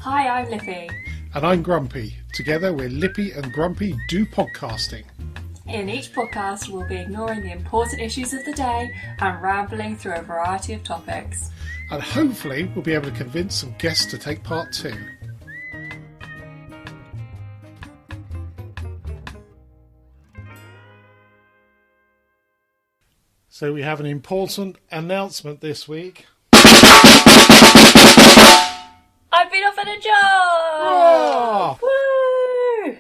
Hi, I'm Lippy. And I'm Grumpy. Together we're Lippy and Grumpy Do Podcasting. In each podcast we'll be ignoring the important issues of the day and rambling through a variety of topics. And hopefully we'll be able to convince some guests to take part too. So we have an important announcement this week. I've been offered a job! Woo!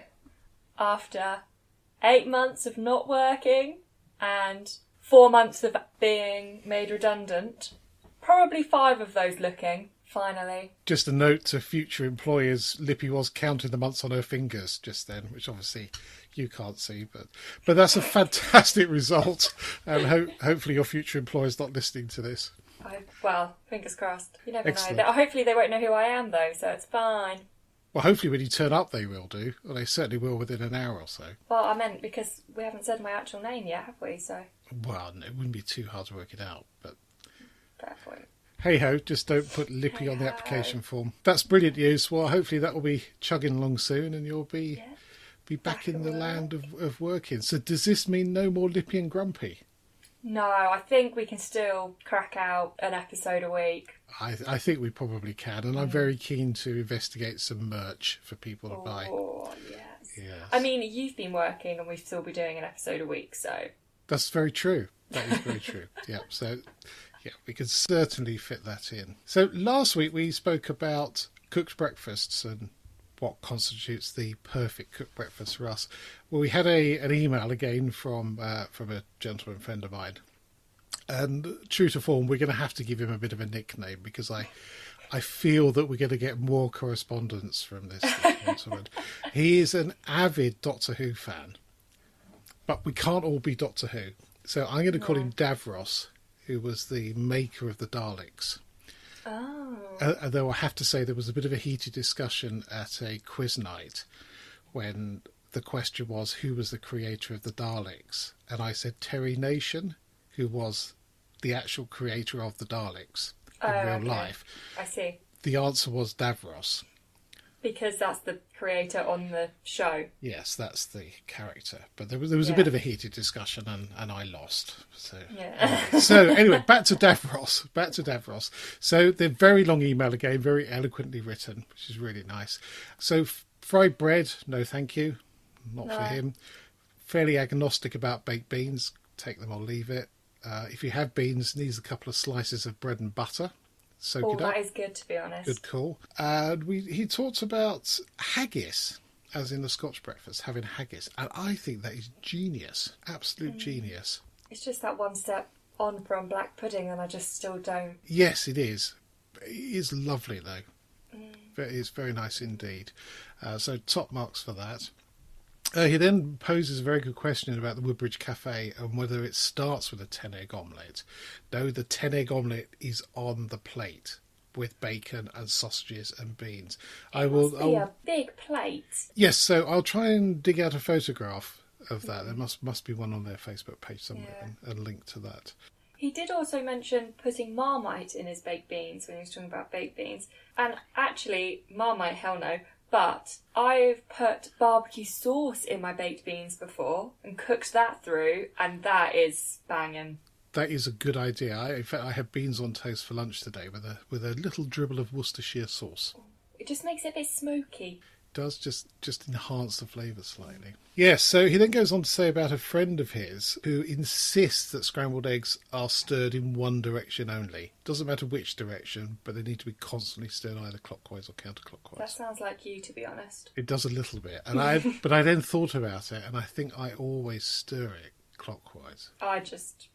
After 8 months of not working and 4 months of being made redundant, probably 5 of those looking, finally. Just a note to future employers, Lippy was counting the months on her fingers just then, which obviously you can't see, but that's a fantastic result, and hopefully your future employer's not listening to this. Well, fingers crossed. You never Excellent. know. Hopefully they won't know who I am, though, so it's fine. Well, hopefully when you turn up they will do, or they certainly will within an hour or so. Well, I meant because we haven't said my actual name yet, have we? So. Well, no, it wouldn't be too hard to work it out, but... Fair point. Hey-ho, just don't put Lippy on the application form. That's brilliant news. Well, hopefully that will be chugging along soon and you'll be back in the land of working. So does this mean no more Lippy and Grumpy? No, I think we can still crack out an episode a week. I think we probably can, and I'm very keen to investigate some merch for people to buy. Oh, yes. I mean, you've been working and we'll still be doing an episode a week, so... That's very true. That is very true. Yeah, so... Yeah, we can certainly fit that in. So last week we spoke about cooked breakfasts and what constitutes the perfect cooked breakfast for us. Well, we had an email again from a gentleman friend of mine. And true to form, we're going to have to give him a bit of a nickname because I feel that we're going to get more correspondence from this gentleman. He is an avid Doctor Who fan. But we can't all be Doctor Who. So I'm going to call him Davros, who was the maker of the Daleks. Oh. Although I have to say there was a bit of a heated discussion at a quiz night when the question was who was the creator of the Daleks. And I said Terry Nation, who was the actual creator of the Daleks in real life. I see. The answer was Davros. Because that's the creator on the show. Yes, that's the character. But there was a bit of a heated discussion, and I lost. So anyway, back to Davros. So the very long email again, very eloquently written, which is really nice. So fried bread, no thank you, not for him. Fairly agnostic about baked beans, take them or leave it. If you have beans, needs a couple of slices of bread and butter. Soak it up. That is good, to be honest. Good call. And he talks about haggis, as in the Scotch breakfast, having haggis. And I think that is genius. Absolute genius. It's just that one step on from black pudding and I just still don't... Yes, it is. It is lovely, though. It is very nice indeed. So top marks for that. He then poses a very good question about the Woodbridge Cafe and whether it starts with a 10-egg omelette. No, the 10-egg omelette is on the plate with bacon and sausages and beans. It must be a big plate. Yes, so I'll try and dig out a photograph of that. There must be one on their Facebook page somewhere and link to that. He did also mention putting Marmite in his baked beans when he was talking about baked beans. And actually, Marmite, hell no. But I've put barbecue sauce in my baked beans before and cooked that through, and that is banging. That is a good idea. In fact, I had beans on toast for lunch today with a little dribble of Worcestershire sauce. It just makes it a bit smoky. It does just enhance the flavour slightly. Yes, so he then goes on to say about a friend of his who insists that scrambled eggs are stirred in one direction only. Doesn't matter which direction, but they need to be constantly stirred either clockwise or counterclockwise. That sounds like you, to be honest. It does a little bit, but I then thought about it, and I think I always stir it clockwise. I just...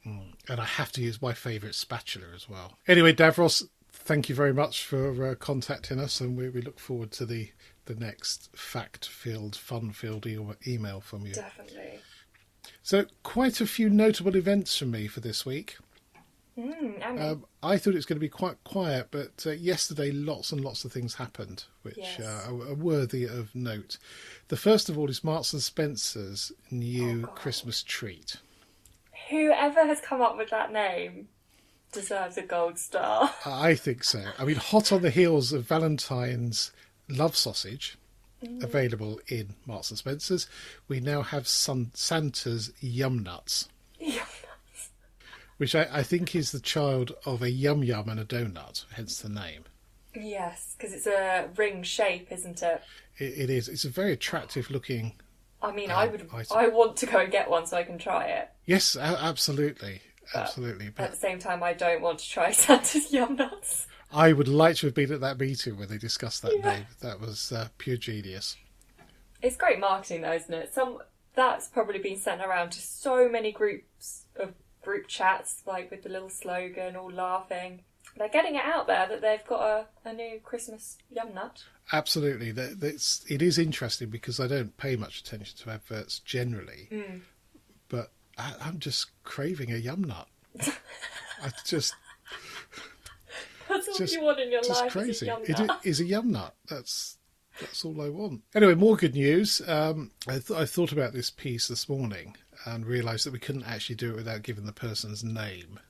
And I have to use my favourite spatula as well. Anyway, Davros, thank you very much for contacting us, and we look forward to the next fact-filled, fun-filled email from you. Definitely. So, quite a few notable events from me for this week. I thought it was going to be quite quiet, but yesterday lots and lots of things happened, which are worthy of note. The first of all is Marks and Spencer's new Christmas treat. Whoever has come up with that name Deserves a gold star. I think so. I mean, hot on the heels of Valentine's love sausage, available in Marks and Spencer's, we now have Santa's Yum Nuts. Yum Nuts. Which I think is the child of a yum yum and a donut, hence the name. Yes, because it's a ring shape, isn't it? It is. It's a very attractive looking. I mean, item. I want to go and get one so I can try it. Yes, absolutely. Absolutely. But at the same time, I don't want to try Santa's Yum Nuts. I would like to have been at that meeting where they discussed that name. That was pure genius. It's great marketing though, isn't it? That's probably been sent around to so many group chats, like with the little slogan, all laughing. They're getting it out there that they've got a new Christmas Yum Nut. Absolutely. It is interesting because I don't pay much attention to adverts generally, but I'm just craving a Yum Nut. That's all you want in your life. Crazy. Is a Yum It Nut. is a Yum Nut. That's all I want. Anyway, more good news. I thought about this piece this morning and realised that we couldn't actually do it without giving the person's name.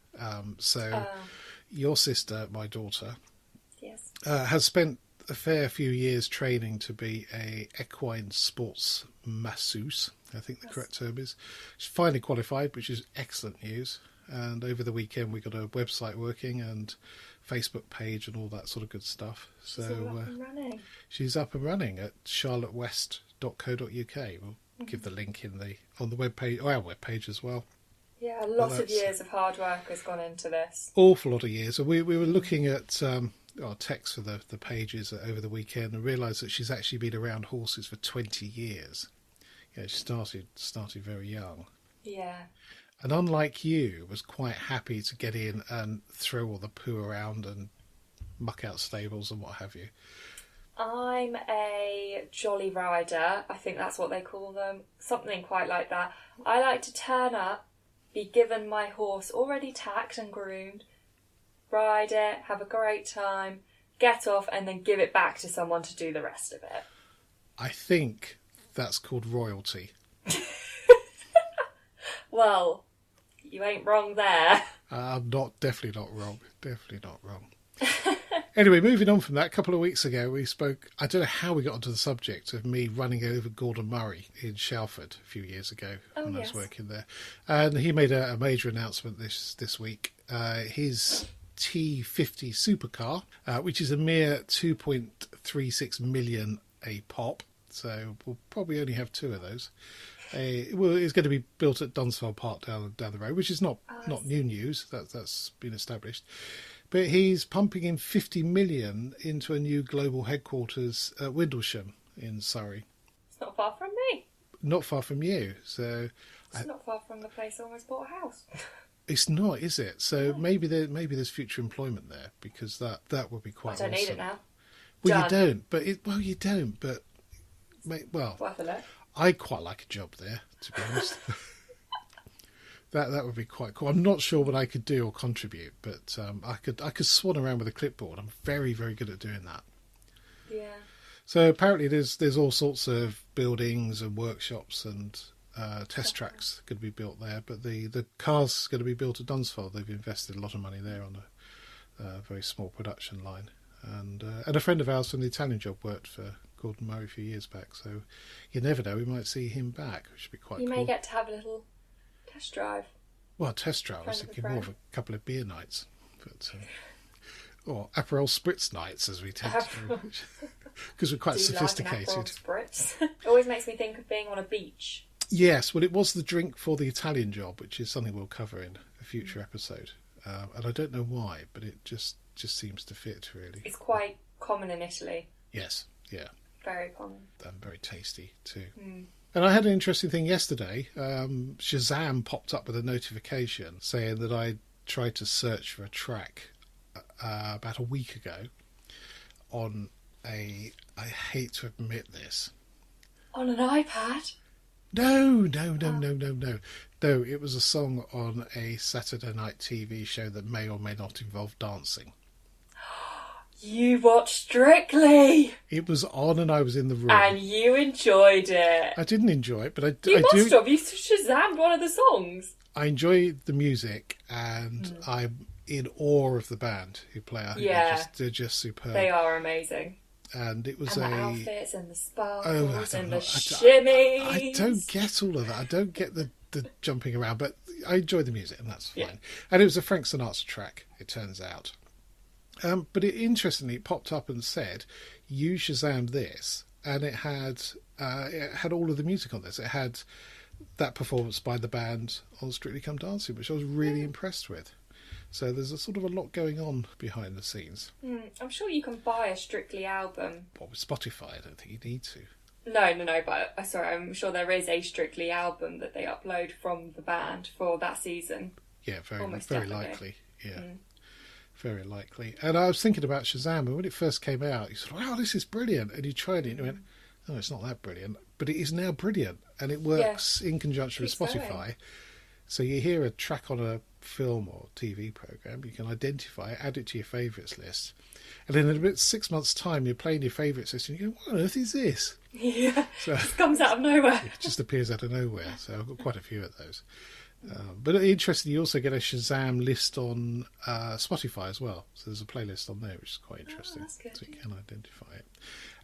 Your sister, my daughter, yes, has spent a fair few years training to be a Equine Sports Masseur, I think the correct term is. She's finally qualified, which is excellent news. And over the weekend we got a website working and Facebook page and all that sort of good stuff. So she's up and running at charlottewest.co.uk. We'll give the link on the webpage, or our webpage as well. Yeah, a lot of years of hard work has gone into this. Awful lot of years. And we were looking at our text for the pages over the weekend and realised that she's actually been around horses for 20 years. Yeah, she started very young. Yeah. And unlike you, was quite happy to get in and throw all the poo around and muck out stables and what have you. I'm a jolly rider. I think that's what they call them. Something quite like that. I like to turn up, be given my horse already tacked and groomed, ride it, have a great time, get off, and then give it back to someone to do the rest of it. I think that's called royalty. Well, you ain't wrong there. Definitely not wrong. Definitely not wrong. Anyway, moving on from that, a couple of weeks ago we spoke, I don't know how we got onto the subject of me running over Gordon Murray in Shalford a few years ago when I was working there. And he made a major announcement this week. His T50 supercar, which is a mere 2.36 million a pop, so we'll probably only have two of those. It's going to be built at Dunsfold Park down the road, which is not new news. That's been established. But he's pumping in 50 million into a new global headquarters at Windlesham in Surrey. It's not far from me. Not far from you. So it's not far from the place I almost bought a house. It's not, is it? So maybe there's future employment there, because that would be quite awesome. I don't need it now. Well, you don't. But you don't. But worth a look. I quite like a job there, to be honest. That would be quite cool. I'm not sure what I could do or contribute, but I could swan around with a clipboard. I'm very, very good at doing that. Yeah. So apparently there's all sorts of buildings and workshops and test tracks going to be built there. But the car's going to be built at Dunsfold. They've invested a lot of money there on a very small production line. And a friend of ours from the Italian job worked for Gordon Murray a few years back. So you never know, we might see him back, which would be quite cool. You may get to have a little test drive. Well, test drive, I was thinking more of a couple of beer nights. But, or Aperol Spritz nights, as we tend to do. Because we're quite sophisticated. Like an Aperol Spritz? It always makes me think of being on a beach. Yes, well, it was the drink for the Italian job, which is something we'll cover in a future episode. And I don't know why, but it just seems to fit, really. It's quite common in Italy. Yes, yeah. Very common. And very tasty, too. And I had an interesting thing yesterday. Shazam popped up with a notification saying that I tried to search for a track about a week ago on I hate to admit this. On an iPad? No. No, it was a song on a Saturday night TV show that may or may not involve dancing. You watched Strictly! It was on and I was in the room. And you enjoyed it. I didn't enjoy it, but I You must have. You Shazammed one of the songs. I enjoy the music, and in awe of the band who play. I think they're just superb. They are amazing. And it was the outfits and the sparkles and the shimmies. I don't get all of that. I don't get the jumping around, but I enjoy the music, and that's fine. Yeah. And it was a Frank Sinatra track, it turns out. But interestingly, it popped up and said, "You Shazammed this," and it had all of the music on this. It had that performance by the band on Strictly Come Dancing, which I was really impressed with. So there's a sort of a lot going on behind the scenes. I'm sure you can buy a Strictly album. What, with Spotify? I don't think you need to. No, but sorry, I'm sure there is a Strictly album that they upload from the band for that season. Yeah, very definitely. likely. Yeah, very likely. And I was thinking about Shazam, and when it first came out, you thought, "Wow, this is brilliant!" And you tried it, and you went, "No, it's not that brilliant," but it is now brilliant, and it works in conjunction with Spotify. Going. So you hear a track on a film or TV program, you can identify it, add it to your favourites list, and then in about 6 months' time, you're playing your favourites list, and you go, "What on earth is this?" Yeah, so, it comes out of nowhere. It just appears out of nowhere. So I've got quite a few of those. But interesting, you also get a Shazam list on Spotify as well. So there's a playlist on there, which is quite interesting. That's good. So you can identify it.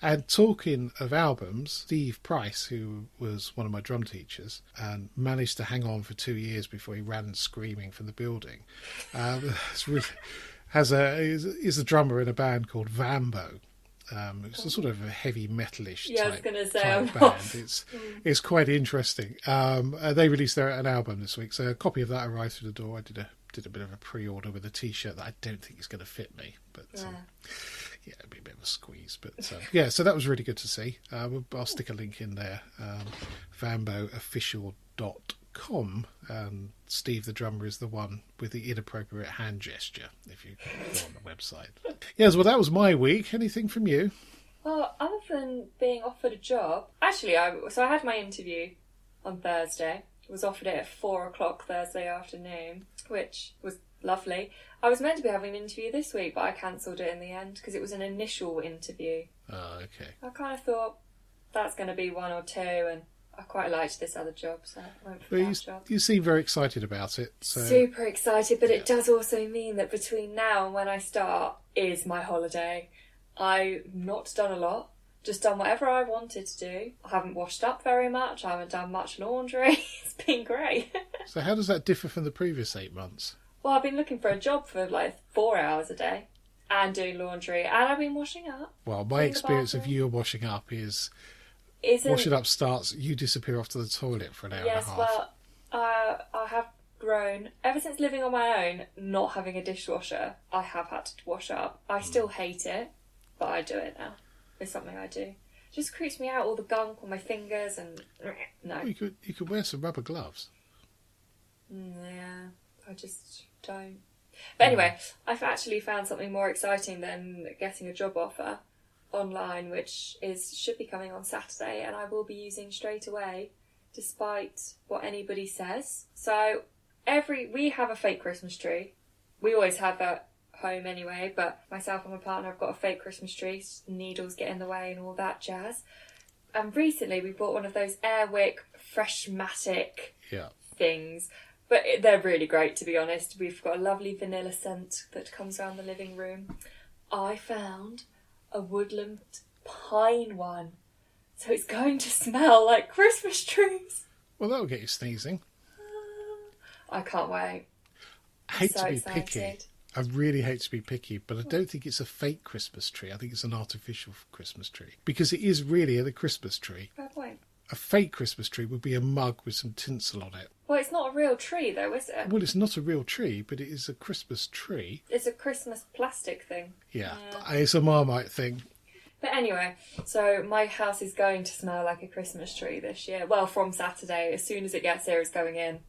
And talking of albums, Steve Price, who was one of my drum teachers and managed to hang on for 2 years before he ran screaming from the building, is a drummer in a band called Vambo. It's a sort of a heavy metalish type band. It's quite interesting. They released an album this week, so a copy of that arrived through the door. I did a bit of a pre-order with a T-shirt that I don't think is going to fit me, but yeah, it'd be a bit of a squeeze. But so that was really good to see. I'll stick a link in there, vamboofficial.com. Steve the drummer is the one with the inappropriate hand gesture, if you go on the website. Yes, well, that was my week. Anything from you? Well, other than being offered a job, actually, I had my interview on Thursday. I was offered it at 4:00 Thursday afternoon, which was lovely. I was meant to be having an interview this week, but I cancelled it in the end because it was an initial interview. Oh, okay. I kind of thought that's going to be one or two, and I quite liked this other job, so I went for that job. You seem very excited about it. So. Super excited, but it does also mean that between now and when I start is my holiday. I've not done a lot, just done whatever I wanted to do. I haven't washed up very much, I haven't done much laundry. It's been great. So how does that differ from the previous 8 months? Well, I've been looking for a job for like 4 hours a day and doing laundry, and I've been washing up. Well, my experience of you washing up is washing up starts, you disappear off to the toilet for an hour and a half. Yes, well, I have grown, ever since living on my own, not having a dishwasher, I have had to wash up. I still hate it, but I do it now. It's something I do. It just creeps me out, all the gunk on my fingers, and no. Well, you could wear some rubber gloves. Yeah, I just don't. But anyway, I've actually found something more exciting than getting a job offer online, which should be coming on Saturday, and I will be using straight away, despite what anybody says. So we have a fake Christmas tree. We always have at home anyway, but myself and my partner have got a fake Christmas tree. Needles get in the way and all that jazz. And recently we bought one of those Airwick Freshmatic things. But they're really great, to be honest. We've got a lovely vanilla scent that comes around the living room. I found a woodland pine one. So it's going to smell like Christmas trees. Well, that'll get you sneezing. I can't wait. I hate to be picky. I really hate to be picky, but I don't think it's a fake Christmas tree. I think it's an artificial Christmas tree. Because it is really a Christmas tree. Fair point. A fake Christmas tree would be a mug with some tinsel on it. Well, it's not a real tree, though, is it? Well, it's not a real tree, but it is a Christmas tree. It's a Christmas plastic thing. Yeah. It's a Marmite thing. But anyway, so my house is going to smell like a Christmas tree this year. Well, from Saturday. As soon as it gets here, it's going in.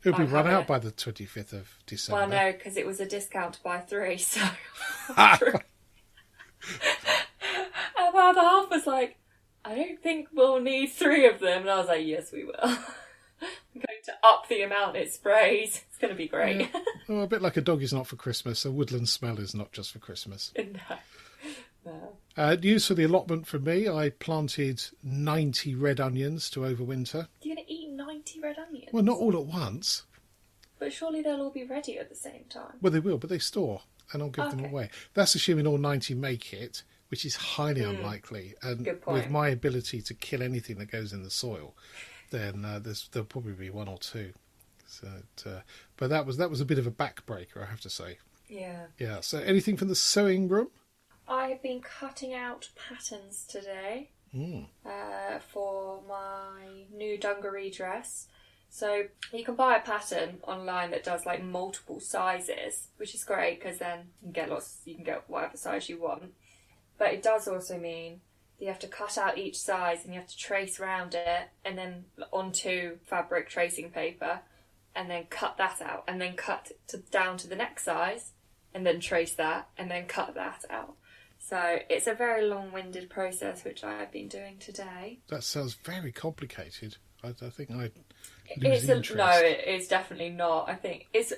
It'll be run out by the 25th of December. Well, no, because it was a discount to buy 3, so... And the other half was like, I don't think we'll need 3 of them. And I was like, yes, we will. I'm going to up the amount it sprays. It's going to be great. Yeah. Well, a bit like a dog is not for Christmas, a woodland smell is not just for Christmas. No. News for the allotment from me. I planted 90 red onions to overwinter. You're going to eat 90 red onions? Well, not all at once. But surely they'll all be ready at the same time. Well, they will, but they store, and I'll give them away. That's assuming all 90 make it, which is highly unlikely. And Good point. with my ability to kill anything that goes in the soil, then there'll probably be one or two. So, but that was a bit of a backbreaker, I have to say. Yeah. Yeah. So, anything from the sewing room? I've been cutting out patterns today for my new dungaree dress. So you can buy a pattern online that does like multiple sizes, which is great because then you can get whatever size you want. But it does also mean that you have to cut out each size and you have to trace around it and then onto fabric tracing paper and then cut that out and then cut down to the next size and then trace that and then cut that out. So it's a very long-winded process, which I have been doing today. That sounds very complicated. I think I'd lose interest. No, it's definitely not. I think it's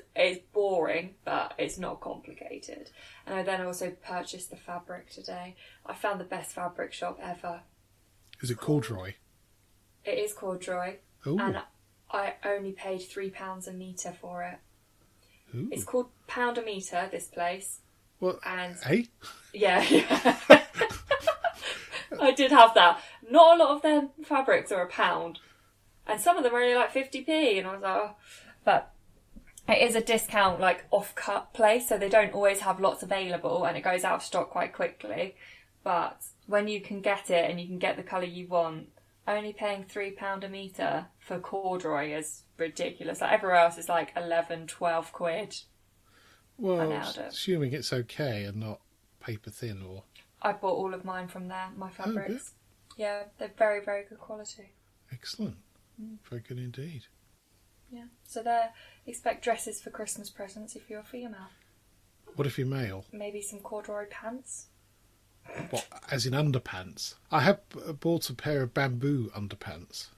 boring, but it's not complicated. And I then also purchased the fabric today. I found the best fabric shop ever. Is it corduroy? It is corduroy. Ooh. And I only paid £3 a metre for it. Ooh. It's called Pound a Metre, this place. Well, and yeah. I did have that. Not a lot of their fabrics are £1. And some of them are only like 50p. And I was like, oh. But it is a discount, like, off-cut place. So they don't always have lots available. And it goes out of stock quite quickly. But when you can get it and you can get the colour you want, only paying £3 a metre for corduroy is ridiculous. Like, everywhere else is like 11, 12 quid. Well, assuming it's okay and not paper thin or... I bought all of mine from there, my fabrics. Oh, yeah, they're very, very good quality. Excellent. Very good indeed. Yeah, so expect dresses for Christmas presents if you're female. What if you're male? Maybe some corduroy pants. What, as in underpants? I have bought a pair of bamboo underpants.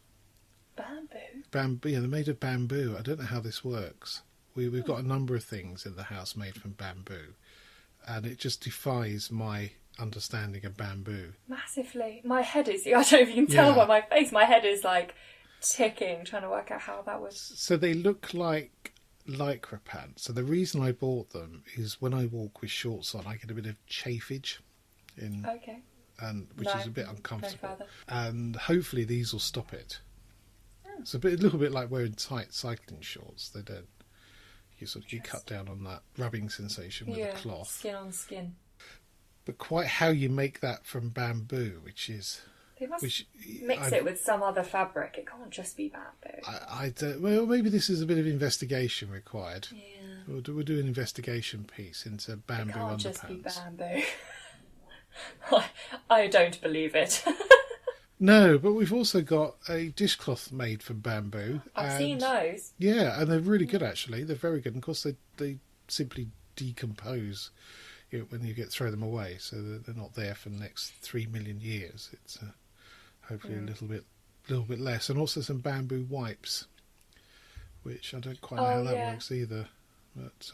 Bamboo? Yeah, they're made of bamboo. I don't know how this works. We've got a number of things in the house made from bamboo, and it just defies my understanding of bamboo. Massively. My head is... I don't know if you can tell by my face. My head is like ticking, trying to work out how that was... So they look like lycra pants. So the reason I bought them is when I walk with shorts on, I get a bit of chafage, which is a bit uncomfortable. No, and hopefully these will stop it. It's a little bit like wearing tight cycling shorts. They don't. You cut down on that rubbing sensation with a cloth. Skin on skin. But quite how you make that from bamboo, which is... They must mix it with some other fabric. It can't just be bamboo. I don't... Well, maybe this is a bit of investigation required. Yeah. We'll do an investigation piece into bamboo underpants. It can't just be bamboo. I don't believe it. No, but we've also got a dishcloth made from bamboo. I've seen those. Yeah, and they're really good, actually. They're very good. And of course, they simply decompose when you throw them away, so they're not there for the next 3 million years. It's hopefully a little bit less. And also some bamboo wipes, which I don't quite know how that works either. But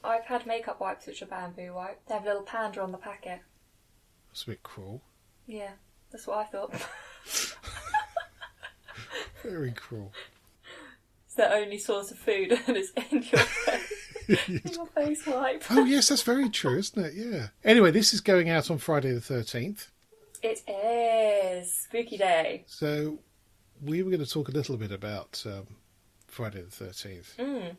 I've had makeup wipes which are bamboo wipes. They have a little panda on the packet. That's a bit cruel. Yeah. That's what I thought. Very cruel. It's their only source of food and it's in your face. In your face wipe. Oh yes, that's very true, isn't it? Yeah. Anyway, this is going out on Friday the 13th. It is. Spooky day. So we were going to talk a little bit about Friday the 13th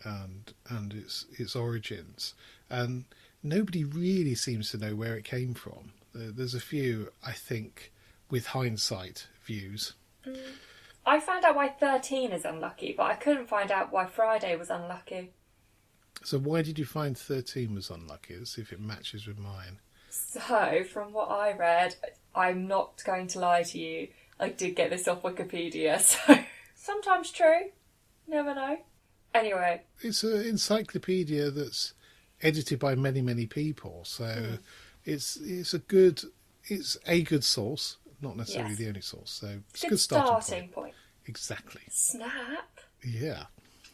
and its origins. And nobody really seems to know where it came from. There's a few, I think, with hindsight views. I found out why 13 is unlucky, but I couldn't find out why Friday was unlucky. So why did you find 13 was unlucky? Let's see if it matches with mine. So, from what I read, I'm not going to lie to you, I did get this off Wikipedia, so sometimes true, never know. Anyway. It's an encyclopedia that's edited by many, many people, so... It's a good source, not necessarily the only source. So it's a good starting point. Exactly. Snap. Yeah.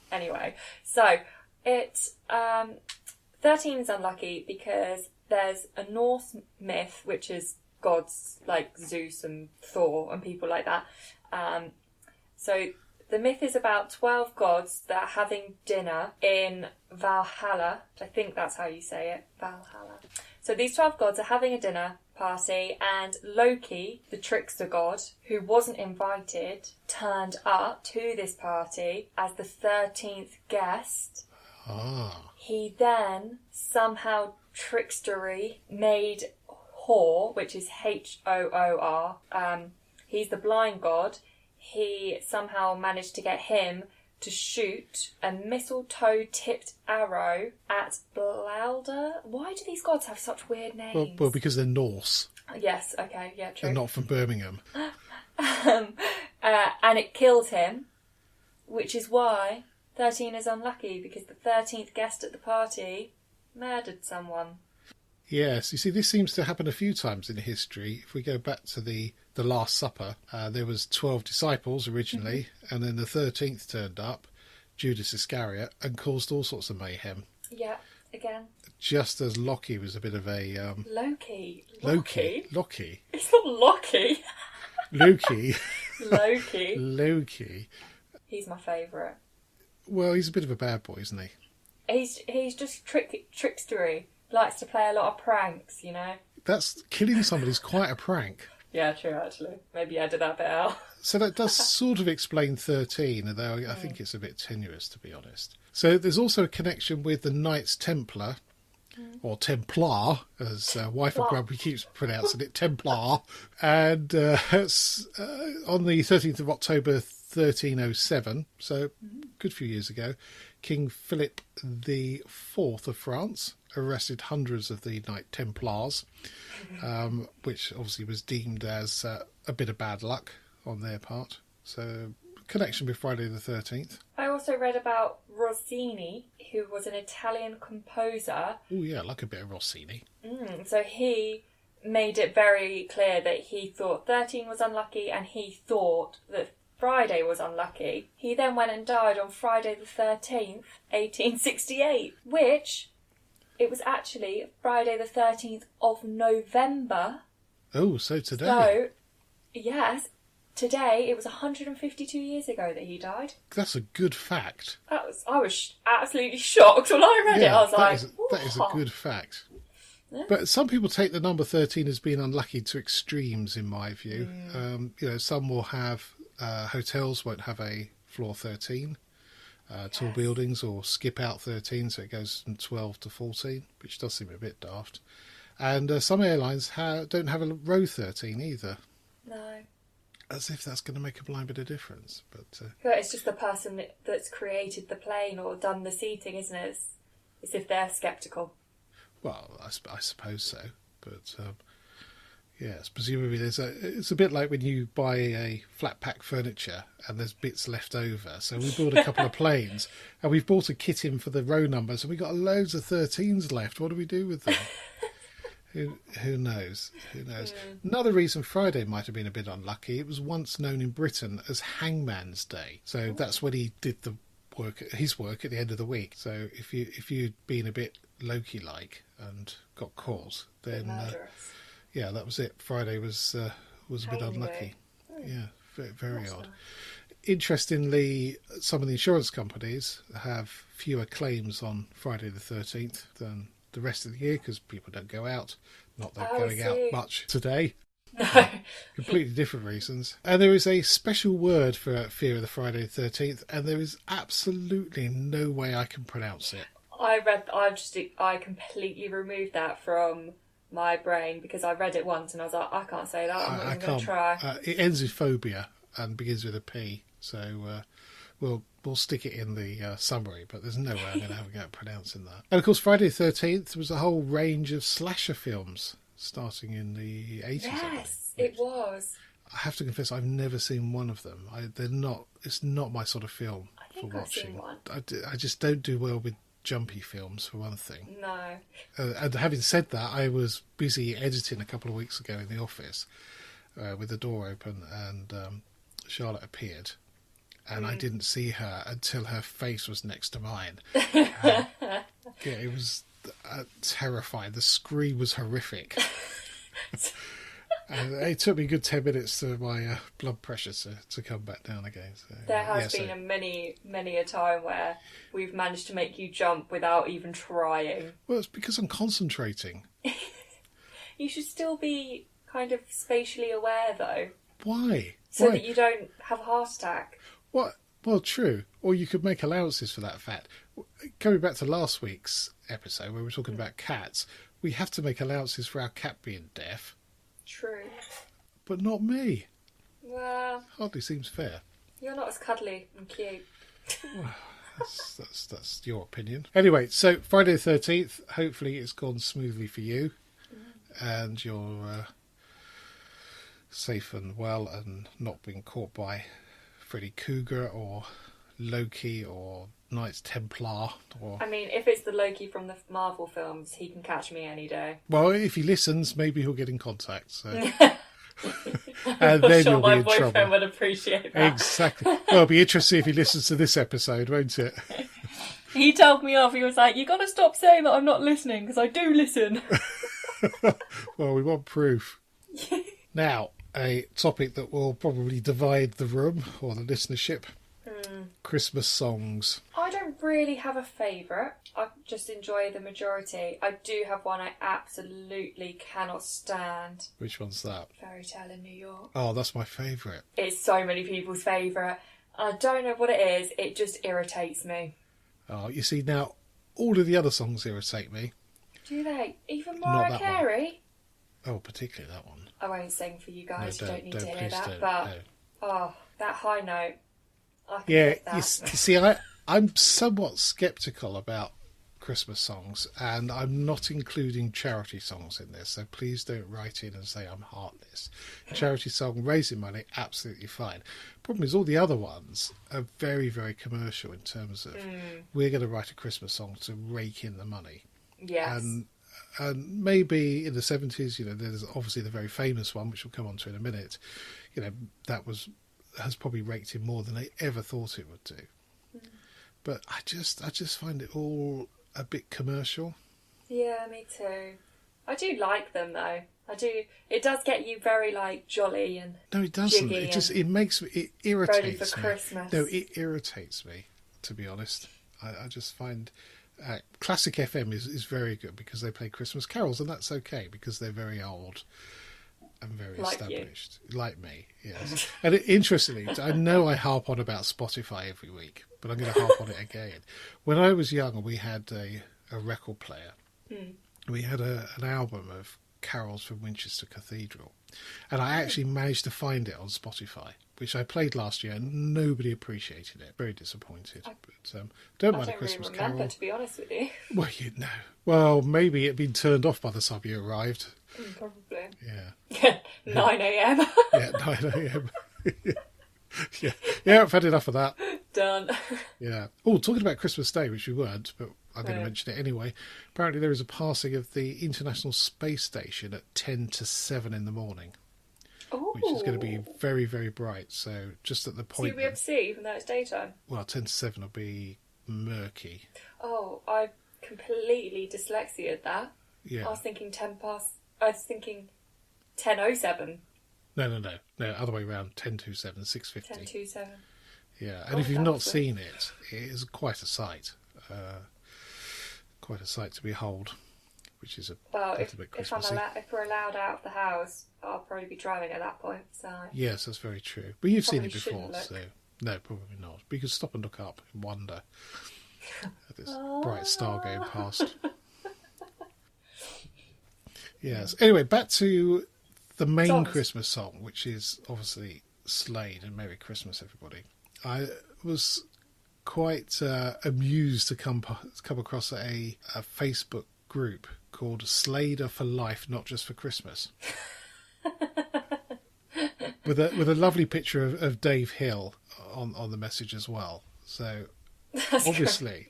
Anyway, so it's 13 is unlucky because there's a Norse myth, which is gods like Zeus and Thor and people like that. So The myth is about 12 gods that are having dinner in Valhalla. I think that's how you say it, Valhalla. So these 12 gods are having a dinner party, and Loki, the trickster god, who wasn't invited, turned up to this party as the 13th guest. He then somehow trickstery made Hor, which is Hoor. He's the blind god. He somehow managed to get him to shoot a mistletoe-tipped arrow at Balder. Why do these gods have such weird names? Well, because they're Norse. Yes, okay, yeah, true. They're not from Birmingham. And it killed him, which is why 13 is unlucky, because the 13th guest at the party murdered someone. Yes, you see, this seems to happen a few times in history. If we go back to the Last Supper, there was 12 disciples originally, and then the 13th turned up, Judas Iscariot, and caused all sorts of mayhem. Yeah, again. Just as Loki was a bit of a... Loki. It's not Loki. Loki. Loki. He's my favourite. Well, he's a bit of a bad boy, isn't he? He's just trickstery. Likes to play a lot of pranks, you know. That's killing somebody's quite a prank. Yeah, true, actually. Maybe edit that bit out. So that does sort of explain 13, although I think it's a bit tenuous, to be honest. So there's also a connection with the Knights Templar, or Templar, as wife of Grumpy keeps pronouncing it, Templar. And on the 13th of October 1307, so a good few years ago, King Philip IV of France arrested hundreds of the Knight Templars, which obviously was deemed as a bit of bad luck on their part. So, connection with Friday the 13th. I also read about Rossini, who was an Italian composer. Oh yeah, I like a bit of Rossini. So he made it very clear that he thought 13 was unlucky, and he thought that Friday was unlucky. He then went and died on Friday the 13th, 1868, which... It was actually Friday the 13th of November. Oh, so today. So, yes, today, it was 152 years ago that he died. That's a good fact. I was absolutely shocked when I read it. I was that is a good fact. Yeah. But some people take the number 13 as being unlucky to extremes, in my view. Some will have, hotels won't have a floor 13. Tall buildings, or skip out 13, so it goes from 12 to 14, which does seem a bit daft. And some airlines don't have a row 13 either. No. As if that's going to make a blind bit of difference. But it's just the person that's created the plane or done the seating, isn't it? It's if they're sceptical. Well, I suppose so. But yes, presumably it's a bit like when you buy a flat pack furniture and there's bits left over. So we bought a couple of planes and we've bought a kit in for the row numbers, and we've got loads of 13s left. What do we do with them? Who knows? Another reason Friday might have been a bit unlucky, it was once known in Britain as Hangman's Day. So that's when he did his work at the end of the week. So if you'd been a bit Loki-like and got caught, then... that was it. Friday was a bit unlucky. Yeah, very odd. Interestingly, some of the insurance companies have fewer claims on Friday the 13th than the rest of the year, because people don't go out. Not that going out much today. No. Completely different reasons. And there is a special word for fear of the Friday the 13th, and there is absolutely no way I can pronounce it. I completely removed that from my brain, because I read it once and I was like, I can't say that. I'm not even going to try. It ends with phobia and begins with a P, so we'll stick it in the summary, but there's no way I'm going to have a go at pronouncing that. And of course, Friday the 13th was a whole range of slasher films starting in the 80s. Yes, it was. I have to confess, I've never seen one of them. It's not my sort of film for watching. I've seen one. I just don't do well with jumpy films, for one thing. No. And having said that, I was busy editing a couple of weeks ago in the office with the door open, and Charlotte appeared, and I didn't see her until her face was next to mine. It was terrifying. The scream was horrific. And it took me a good 10 minutes for my blood pressure to come back down again. So, there has been a many a time where we've managed to make you jump without even trying. Well, it's because I'm concentrating. You should still be kind of spatially aware, though. Why? So that you don't have a heart attack. What? Well, true. Or you could make allowances for that fact. Coming back to last week's episode where we were talking about cats, we have to make allowances for our cat being deaf. True. But not me. Well... Hardly seems fair. You're not as cuddly and cute. Well, that's your opinion. Anyway, so Friday the 13th, hopefully it's gone smoothly for you. And you're safe and well and not being caught by Freddy Krueger or Loki or Knights Templar. Or... I mean, if it's the Loki from the Marvel films, he can catch me any day. Well, if he listens, maybe he'll get in contact. So. And then sure you'll be in trouble. My boyfriend would appreciate that. Exactly. Well, it'll be interesting if he listens to this episode, won't it? He told me off. He was like, "You got to stop saying that I'm not listening, because I do listen." Well, we want proof. Now, a topic that will probably divide the room or the listenership. Christmas songs. I don't really have a favourite. I just enjoy the majority. I do have one I absolutely cannot stand. Which one's that? Fairy Tale in New York. Oh, that's my favourite. It's so many people's favourite. I don't know what it is. It just irritates me. Oh, you see, now, all of the other songs irritate me. Do they? Even Mariah Carey? Oh, particularly that one. I won't sing for you guys. No, you don't need to hear that. Don't, but, no. Oh, that high note. Yeah, you see, I'm somewhat sceptical about Christmas songs, and I'm not including charity songs in this, so please don't write in and say I'm heartless. Charity song, raising money, absolutely fine. Problem is, all the other ones are very, very commercial in terms of we're going to write a Christmas song to rake in the money. Yes. And maybe in the 70s, there's obviously the very famous one, which we'll come on to in a minute, that has probably raked in more than they ever thought it would do. But I just find it all a bit commercial. Yeah, me too. I do like them though. I do. It does get you very jolly and no, it doesn't. It makes me. It irritates ready for me. Christmas. No, it irritates me. To be honest, I just find Classic FM is very good because they play Christmas carols, and that's okay because they're very old and very established, like me. Yes. And interestingly, I know I harp on about Spotify every week, but I'm going to harp on it again. When I was young, we had a record player. We had an album of carols from Winchester Cathedral, and I actually managed to find it on Spotify, which I played last year, and nobody appreciated it. Very disappointed. But don't mind a Christmas really remember, carol. To be honest with you. Well, Well, maybe it'd been turned off by the time you arrived. Probably. Yeah. 9 a.m. Yeah, 9 a.m. Yeah, I've had enough of that. Done. Yeah. Oh, talking about Christmas Day, which we weren't, but I'm going to mention it anyway. Apparently there is a passing of the International Space Station at 10 to 7 in the morning. Ooh. Which is going to be very, very bright. So just at the point... So you'll be able to see, even though it's daytime? Well, 10 to 7 will be murky. Oh, I completely dyslexiaed that. Yeah. I was thinking 10:07. No, other way around. 10:27, 6:50. 10:27. Yeah, and if you've not seen it, it is quite a sight. Quite a sight to behold, which is a little bit Christmassy. If we're allowed out of the house, I'll probably be driving at that point. So yes, that's very true. But you've seen it before, look. so no, probably not. But you can stop and look up and wonder at this bright star going past. Yes. Anyway, back to the main Christmas song, which is obviously Slade and Merry Christmas, everybody. I was quite amused to come across a Facebook group called Slader for Life, Not Just for Christmas. with a lovely picture of Dave Hill on the message as well. So obviously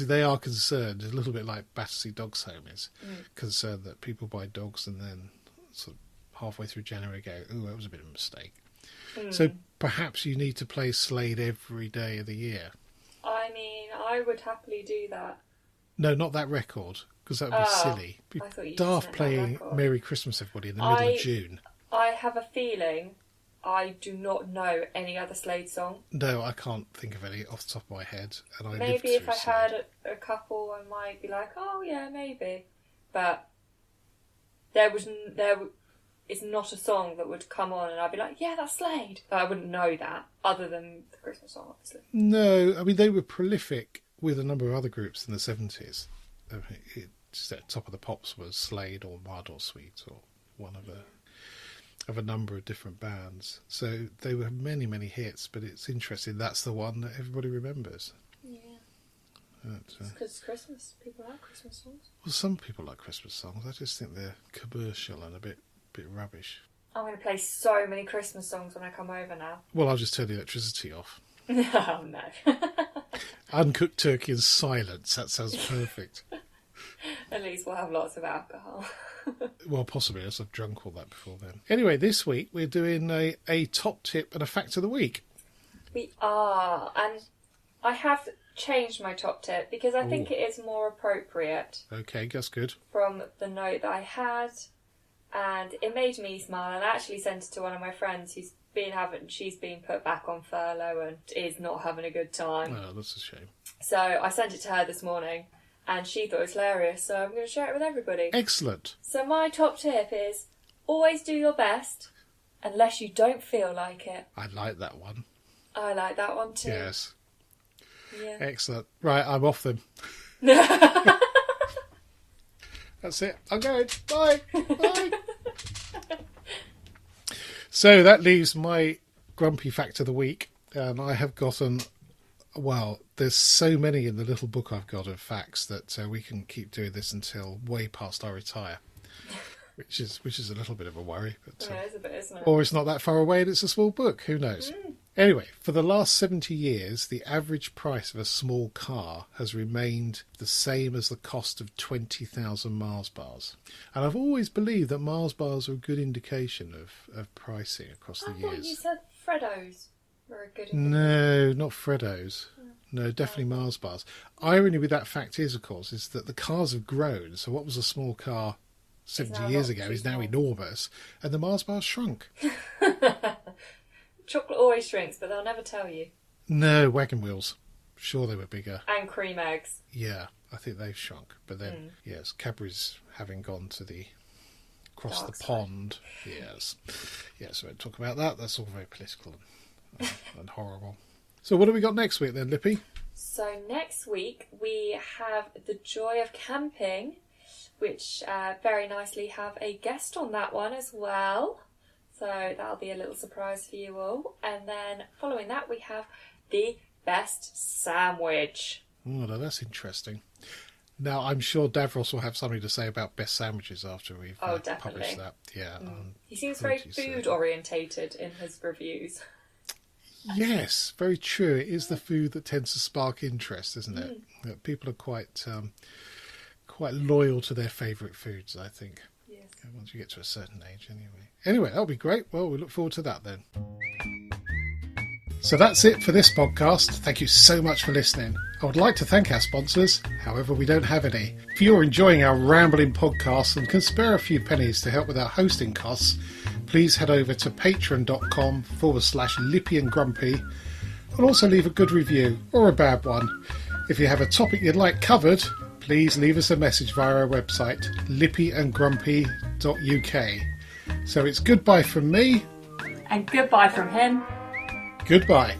they are concerned, a little bit like Battersea Dogs Home is, concerned that people buy dogs and then sort of halfway through January go, "Ooh, that was a bit of a mistake." So perhaps you need to play Slade every day of the year. I mean, I would happily do that. No, not that record, because that would be silly. It'd be daft playing Merry Christmas, everybody, in the middle of June. I have a feeling I do not know any other Slade song. No, I can't think of any off the top of my head. And I Maybe lived if I through heard Slade. a couple, I might be like, oh yeah, maybe. But it's not a song that would come on and I'd be like, yeah, that's Slade. But I wouldn't know that, other than the Christmas song, obviously. No, I mean, they were prolific with a number of other groups in the 70s. I mean, just at the top of the pops was Slade or Mud or Sweet or one of a number of different bands. So they were many, many hits, but it's interesting. That's the one that everybody remembers. Yeah. But, It's because it's Christmas. People like Christmas songs. well, some people like Christmas songs. I just think they're commercial and a bit rubbish. I'm going to play so many Christmas songs when I come over now. Well, I'll just turn the electricity off. Oh, no. Uncooked turkey and silence. That sounds perfect. At least we'll have lots of alcohol. Well, possibly, as I've drunk all that before then. Anyway, this week we're doing a top tip and a fact of the week. We are. And I have changed my top tip because I think it is more appropriate Okay, that's good. from the note that I had. And it made me smile, and I actually sent it to one of my friends who's she's been put back on furlough and is not having a good time. Oh, that's a shame. So I sent it to her this morning and she thought it was hilarious, so I'm going to share it with everybody. Excellent. So my top tip is always do your best unless you don't feel like it. I like that one. I like that one too. Yes. Yeah. Excellent. Right, I'm off them. That's it. I'm going. Bye. Bye. So that leaves my grumpy fact of the week. And I have gotten, well, there's so many in the little book I've got of facts that we can keep doing this until way past I retire. Which is a little bit of a worry. But, Yeah, it's a bit, isn't it? or it's not that far away and it's a small book. Who knows? Anyway, for the last 70 years, the average price of a small car has remained the same as the cost of 20,000 Mars bars. And I've always believed that Mars bars are a good indication of pricing across the I thought years. you said Freddos were a good No, not Freddos. No, definitely Mars bars. Irony with that fact is, of course, is that the cars have grown. So what was a small car 70 now years not ago too is now small. enormous, and the Mars bars shrunk. Chocolate always shrinks, but they'll never tell you. No, wagon wheels. Sure, they were bigger. And cream eggs. Yeah, I think they've shrunk. But then, yes, Cadbury's having gone to the across Dark the side. pond. Yes, we won't talk about that. That's all very political and horrible. So, what have we got next week then, Lippy? So next week we have The Joy of Camping, which very nicely have a guest on that one as well. So that'll be a little surprise for you all. And then following that we have The Best Sandwich. Oh, no, that's interesting. Now, I'm sure Davros will have something to say about best sandwiches after we've Definitely. published that. Yeah. He seems very pretty certain. food orientated in his reviews. Yes, very true. It is the food that tends to spark interest, isn't it? Yeah, people are quite loyal to their favourite foods, I think. Yes. Once you get to a certain age, anyway. Anyway, that'll be great. Well, we look forward to that then. So that's it for this podcast. Thank you so much for listening. I would like to thank our sponsors, however we don't have any. If you're enjoying our rambling podcast and can spare a few pennies to help with our hosting costs, please head over to patreon.com/Lippy and Grumpy and also leave a good review or a bad one. If you have a topic you'd like covered, please leave us a message via our website, lippyandgrumpy.uk. So it's goodbye from me. And goodbye from him. Goodbye.